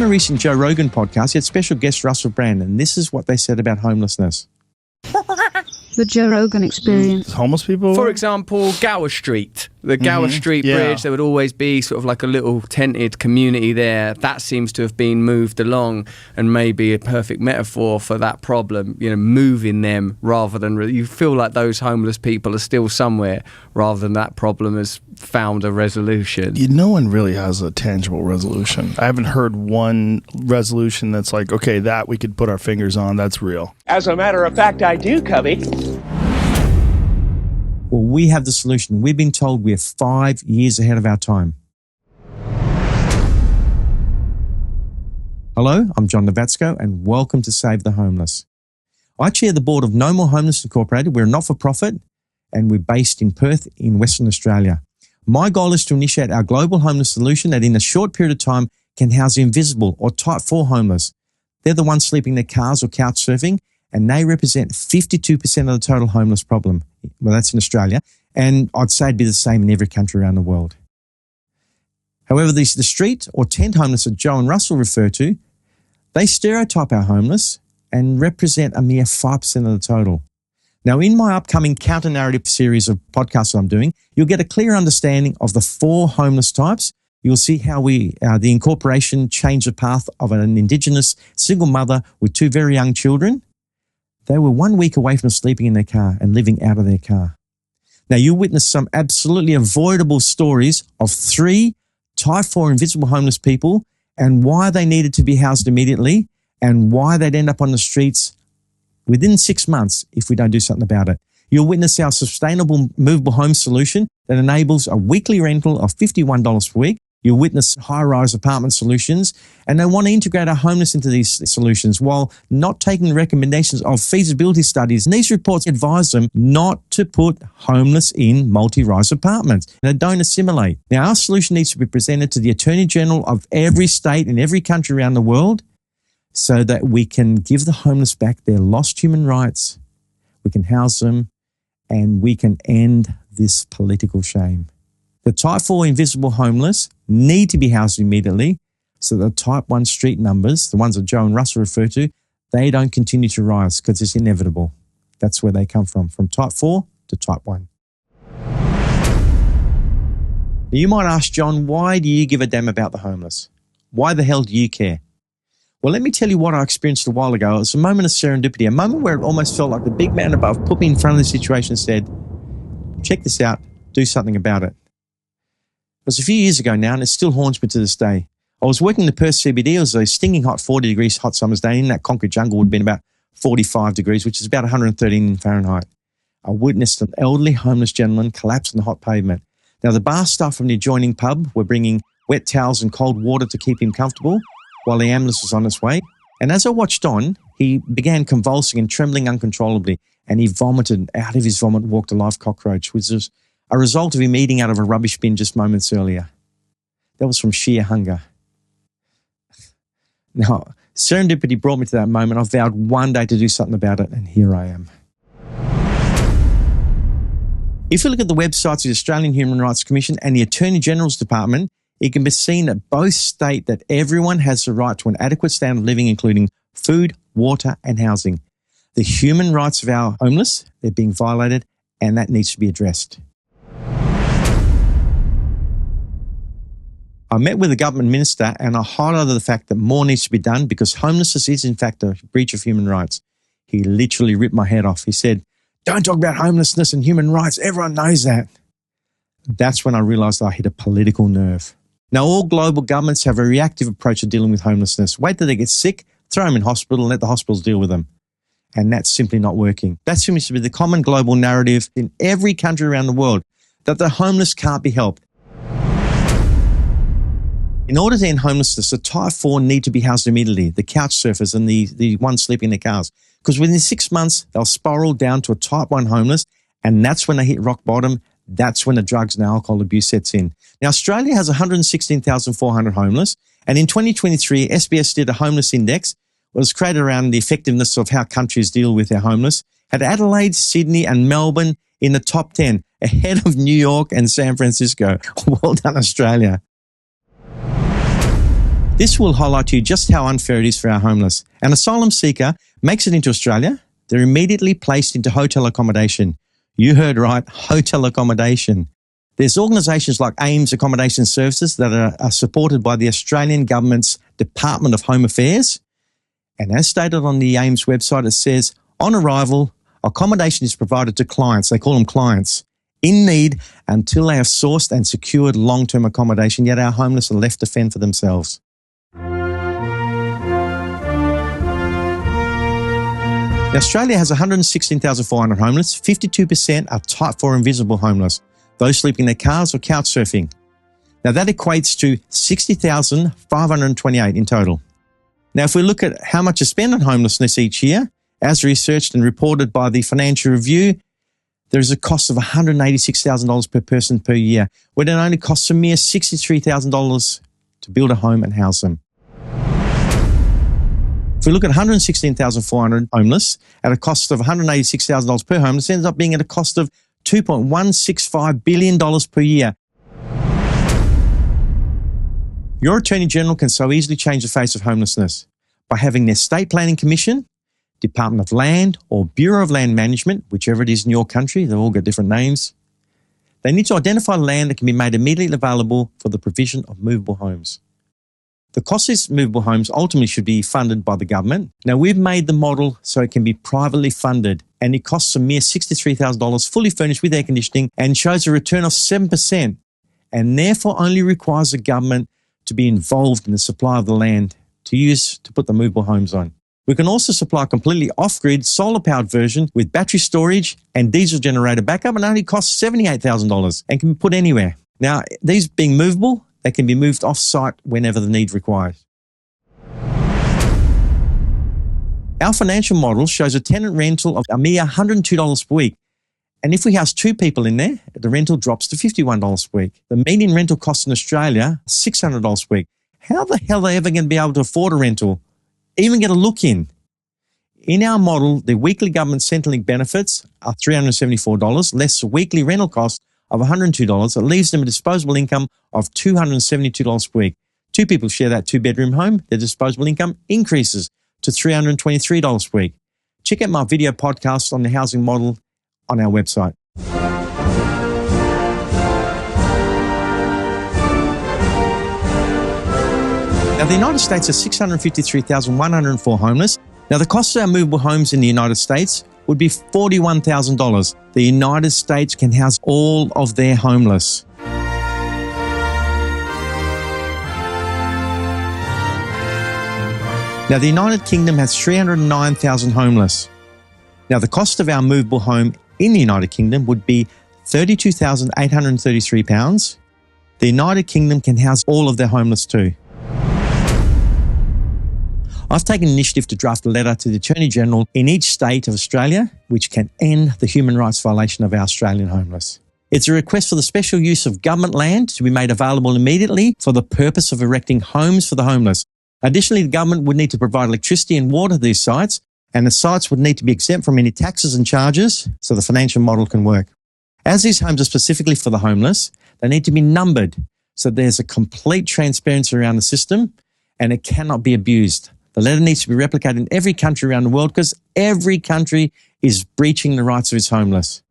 a recent Joe Rogan podcast, he had special guest Russell Brand, and this is what they said about homelessness. The Joe Rogan Experience. Homeless people? For example, Gower Street. The Gower Street Bridge, there would always be sort of like a little tented community there. That seems to have been moved along, and maybe a perfect metaphor for that problem, you know, moving them rather than... You feel like those homeless people are still somewhere rather than that problem has found a resolution. No one really has a tangible resolution. I haven't heard one resolution that's like, okay, that we could put our fingers on, that's real. As a matter of fact, I do, Cubby. Well, we have the solution. We've been told we're 5 years ahead of our time. Hello, I'm John Novatsko, and welcome to Save the Homeless. I chair the board of No More Homeless Incorporated. We're a not-for-profit, and we're based in Perth in Western Australia. My goal is to initiate our global homeless solution that in a short period of time can house the invisible or type 4 homeless. They're the ones sleeping in their cars or couch surfing, and they represent 52% of the total homeless problem. Well, that's in Australia, and I'd say it'd be the same in every country around the world. However, the street or tent homeless that Joe and Russell refer to, they stereotype our homeless and represent a mere 5% of the total. Now, in my upcoming counter-narrative series of podcasts that I'm doing, you'll get a clear understanding of the 4 homeless types. You'll see how the incorporation changed the path of an Indigenous single mother with 2 very young children. They were 1 week away from sleeping in their car and living out of their car. Now, you witnessed some absolutely avoidable stories of 3 type 4 invisible homeless people and why they needed to be housed immediately and why they'd end up on the streets within 6 months if we don't do something about it. You'll witness our sustainable movable home solution that enables a weekly rental of $51 per week. You'll witness high-rise apartment solutions, and they want to integrate our homeless into these solutions while not taking the recommendations of feasibility studies. And these reports advise them not to put homeless in multi-rise apartments. They don't assimilate. Now, our solution needs to be presented to the Attorney General of every state and every country around the world so that we can give the homeless back their lost human rights, we can house them, and we can end this political shame. The type 4 invisible homeless need to be housed immediately so the type 1 street numbers, the ones that Joe and Russell refer to, they don't continue to rise because it's inevitable. That's where they come from type 4 to type 1. Now, you might ask, John, why do you give a damn about the homeless? Why the hell do you care? Well, let me tell you what I experienced a while ago. It was a moment of serendipity, a moment where it almost felt like the big man above put me in front of the situation and said, check this out, do something about it. It was a few years ago now, and it still haunts me to this day. I was working in the Perth CBD. It was a stinging hot 40 degrees hot summer's day. In that concrete jungle would have been about 45 degrees, which is about 113 Fahrenheit. I witnessed an elderly homeless gentleman collapse on the hot pavement. Now, the bar staff from the adjoining pub were bringing wet towels and cold water to keep him comfortable while the ambulance was on its way. And as I watched on, he began convulsing and trembling uncontrollably, and he vomited. Out of his vomit walked a live cockroach, which was a result of him eating out of a rubbish bin just moments earlier. That was from sheer hunger. Now, serendipity brought me to that moment. I vowed one day to do something about it, and here I am. If you look at the websites of the Australian Human Rights Commission and the Attorney General's Department, it can be seen that both state that everyone has the right to an adequate standard of living, including food, water, and housing. The human rights of our homeless, they're being violated, and that needs to be addressed. I met with the government minister and I highlighted the fact that more needs to be done because homelessness is in fact a breach of human rights. He literally ripped my head off. He said, "Don't talk about homelessness and human rights. Everyone knows that." That's when I realized I hit a political nerve. Now, all global governments have a reactive approach to dealing with homelessness. Wait till they get sick, throw them in hospital and let the hospitals deal with them. And that's simply not working. That seems to be the common global narrative in every country around the world, that the homeless can't be helped. In order to end homelessness, the type 4 need to be housed immediately, the couch surfers and the ones sleeping in their cars. Because within 6 months, they'll spiral down to a type 1 homeless, and that's when they hit rock bottom. That's when the drugs and alcohol abuse sets in. Now, Australia has 116,400 homeless, and in 2023, SBS did a homeless index. It was created around the effectiveness of how countries deal with their homeless. Had Adelaide, Sydney, and Melbourne in the top 10, ahead of New York and San Francisco. Well done, Australia. This will highlight to you just how unfair it is for our homeless. An asylum seeker makes it into Australia. They're immediately placed into hotel accommodation. You heard right, hotel accommodation. There's organisations like AIMS Accommodation Services that are supported by the Australian Government's Department of Home Affairs. And as stated on the AIMS website, it says, on arrival, accommodation is provided to clients, they call them clients, in need until they have sourced and secured long-term accommodation, yet our homeless are left to fend for themselves. Now, Australia has 116,400 homeless. 52% are type 4 invisible homeless, those sleeping in their cars or couch surfing. Now, that equates to 60,528 in total. Now, if we look at how much is spent on homelessness each year, as researched and reported by the Financial Review, there is a cost of $186,000 per person per year, when it only costs a mere $63,000 to build a home and house them. If we look at 116,400 homeless at a cost of $186,000 per homeless, it ends up being at a cost of $2.165 billion per year. Your Attorney General can so easily change the face of homelessness by having their State Planning Commission, Department of Land or Bureau of Land Management, whichever it is in your country, they've all got different names. They need to identify land that can be made immediately available for the provision of movable homes. The cost of these movable homes ultimately should be funded by the government. Now, we've made the model so it can be privately funded, and it costs a mere $63,000 fully furnished with air conditioning and shows a return of 7%, and therefore only requires the government to be involved in the supply of the land to use to put the movable homes on. We can also supply a completely off-grid, solar-powered version with battery storage and diesel generator backup, and only costs $78,000 and can be put anywhere. Now, these being movable, they can be moved off-site whenever the need requires. Our financial model shows a tenant rental of a mere $102 per week. And if we house 2 people in there, the rental drops to $51 per week. The median rental cost in Australia is $600 per week. How the hell are they ever going to be able to afford a rental? Even get a look in? In our model, the weekly government Centrelink benefits are $374, less the weekly rental cost of $102. It leaves them a disposable income of $272 per week. 2 people share that 2-bedroom home, their disposable income increases to $323 per week. Check out my video podcast on the housing model on our website. Now, the United States has 653,104 homeless. Now, the cost of our movable homes in the United States would be $41,000. The United States can house all of their homeless. Now, the United Kingdom has 309,000 homeless. Now, the cost of our movable home in the United Kingdom would be £32,833. The United Kingdom can house all of their homeless too. I've taken initiative to draft a letter to the Attorney General in each state of Australia, which can end the human rights violation of our Australian homeless. It's a request for the special use of government land to be made available immediately for the purpose of erecting homes for the homeless. Additionally, the government would need to provide electricity and water to these sites, and the sites would need to be exempt from any taxes and charges so the financial model can work. As these homes are specifically for the homeless, they need to be numbered so there's a complete transparency around the system and it cannot be abused. The letter needs to be replicated in every country around the world because every country is breaching the rights of its homeless.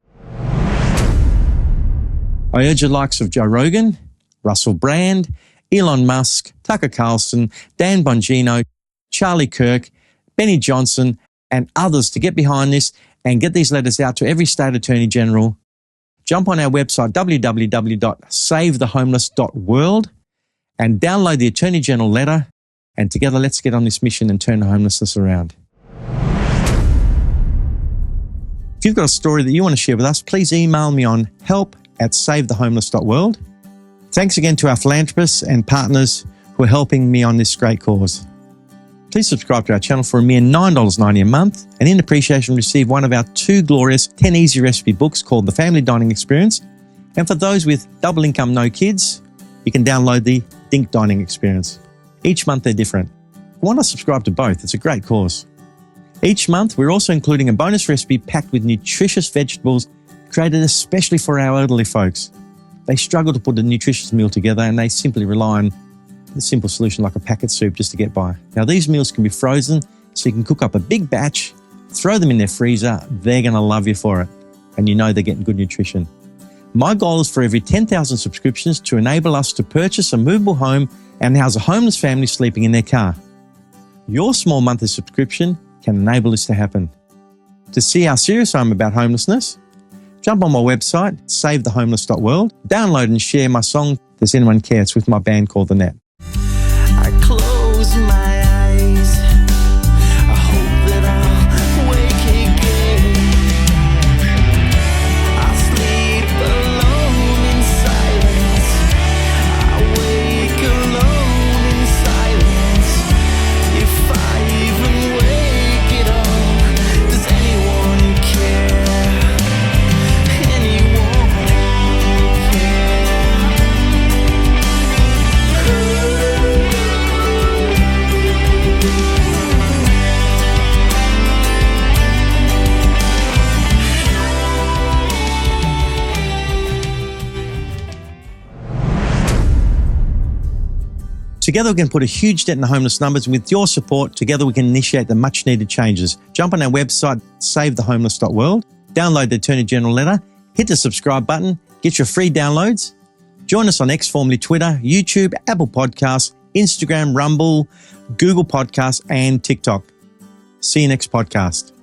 I urge the likes of Joe Rogan, Russell Brand, Elon Musk, Tucker Carlson, Dan Bongino, Charlie Kirk, Benny Johnson, and others to get behind this and get these letters out to every state attorney general. Jump on our website, www.savethehomeless.world, and download the Attorney General letter. And together, let's get on this mission and turn homelessness around. If you've got a story that you want to share with us, please email me on help@savethehomeless.world. Thanks again to our philanthropists and partners who are helping me on this great cause. Please subscribe to our channel for a mere $9.90 a month, and in appreciation receive one of our 2 glorious 10 easy recipe books called The Family Dining Experience. And for those with double income, no kids, you can download the Think Dining Experience. Each month they're different. Why not subscribe to both? It's a great cause. Each month we're also including a bonus recipe packed with nutritious vegetables created especially for our elderly folks. They struggle to put a nutritious meal together and they simply rely on the simple solution like a packet soup just to get by. Now, these meals can be frozen, so you can cook up a big batch, throw them in their freezer. They're going to love you for it. And you know they're getting good nutrition. My goal is for every 10,000 subscriptions to enable us to purchase a movable home and house a homeless family sleeping in their car. Your small monthly subscription can enable this to happen. To see how serious I am about homelessness, jump on my website, savethehomeless.world, download and share my song, Does Anyone Care? It's with my band called The Net. I close my eyes. I hope that I'll wake again. I sleep alone in silence. I wake alone in silence. If I even wake at all, does anyone care? Anyone care? Together we can put a huge dent in the homeless numbers, and with your support, together we can initiate the much needed changes. Jump on our website, savethehomeless.world, download the Attorney General letter, hit the subscribe button, get your free downloads. Join us on X, formerly Twitter, YouTube, Apple Podcasts, Instagram, Rumble, Google Podcasts, and TikTok. See you next podcast.